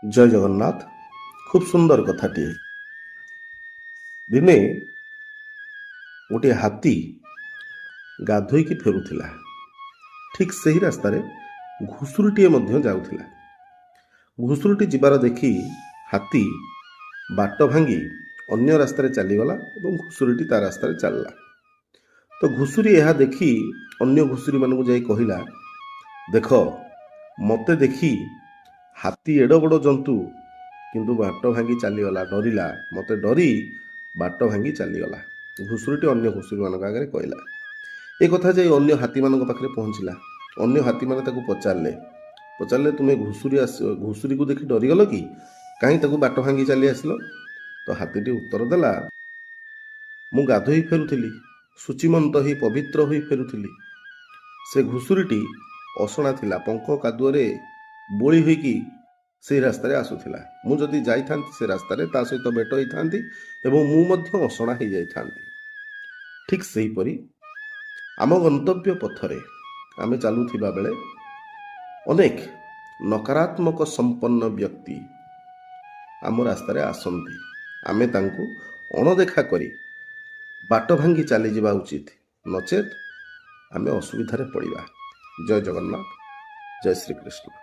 ଜୟ ଜଗନ୍ନାଥ। ଖୁବ୍ ସୁନ୍ଦର କଥାଟିଏ। ଦିନେ ଗୋଟିଏ ହାତୀ ଗାଧୋଇକି ଫେରୁଥିଲା। ଠିକ୍ ସେହି ରାସ୍ତାରେ ଘୁଷୁରିଟିଏ ମଧ୍ୟ ଯାଉଥିଲା। ଘୁଷୁରିଟି ଯିବାର ଦେଖି ହାତୀ ବାଟ ଭାଙ୍ଗି ଅନ୍ୟ ରାସ୍ତାରେ ଚାଲିଗଲା ଏବଂ ଘୁଷୁରିଟି ତା ରାସ୍ତାରେ ଚାଲିଲା। ତ ଘୁଷୁରି ଏହା ଦେଖି ଅନ୍ୟ ଘୁଷୁରିମାନଙ୍କୁ ଯାଇ କହିଲା, ଦେଖ, ମୋତେ ଦେଖି ହାତୀ ଏଡ଼ ବଡ଼ ଜନ୍ତୁ କିନ୍ତୁ ବାଟ ଭାଙ୍ଗି ଚାଲିଗଲା, ଡରିଲା, ମୋତେ ଡରି ବାଟ ଭାଙ୍ଗି ଚାଲିଗଲା। ଘୁଷୁରିଟି ଅନ୍ୟ ଘୁଷୁରିମାନଙ୍କ ଆଗରେ କହିଲା। ଏ କଥା ଯାଇ ଅନ୍ୟ ହାତୀମାନଙ୍କ ପାଖରେ ପହଞ୍ଚିଲା। ଅନ୍ୟ ହାତୀମାନେ ତାକୁ ପଚାରିଲେ ତୁମେ ଘୁଷୁରିକୁ ଦେଖି ଡରିଗଲ କି? କାହିଁ ତାକୁ ବାଟ ଭାଙ୍ଗି ଚାଲି ଆସିଲ? ତ ହାତୀଟି ଉତ୍ତର ଦେଲା, ମୁଁ ଗାଧୋଇ ଫେରୁଥିଲି, ଶୁଚିମନ୍ତ ହୋଇ ପବିତ୍ର ହୋଇ ଫେରୁଥିଲି। ସେ ଘୁଷୁରିଟି ଅସଣା ଥିଲା, ପଙ୍କ କାଦୁଅରେ ବୋଳି ହୋଇକି ସେହି ରାସ୍ତାରେ ଆସୁଥିଲା। ମୁଁ ଯଦି ଯାଇଥାନ୍ତି ସେ ରାସ୍ତାରେ ତା ସହିତ ଭେଟ ହୋଇଥାନ୍ତି ଏବଂ ମୁଁ ମଧ୍ୟ ଅସଣା ହୋଇଯାଇଥାନ୍ତି। ଠିକ୍ ସେହିପରି ଆମ ଗନ୍ତବ୍ୟ ପଥରେ ଆମେ ଚାଲୁଥିବା ବେଳେ ଅନେକ ନକାରାତ୍ମକ ସମ୍ପନ୍ନ ବ୍ୟକ୍ତି ଆମ ରାସ୍ତାରେ ଆସନ୍ତି। ଆମେ ତାଙ୍କୁ ଅଣଦେଖା କରି ବାଟ ଭାଙ୍ଗି ଚାଲିଯିବା ଉଚିତ, ନଚେତ୍ ଆମେ ଅସୁବିଧାରେ ପଡ଼ିବା। ଜୟ ଜଗନ୍ନାଥ, ଜୟ ଶ୍ରୀକୃଷ୍ଣ।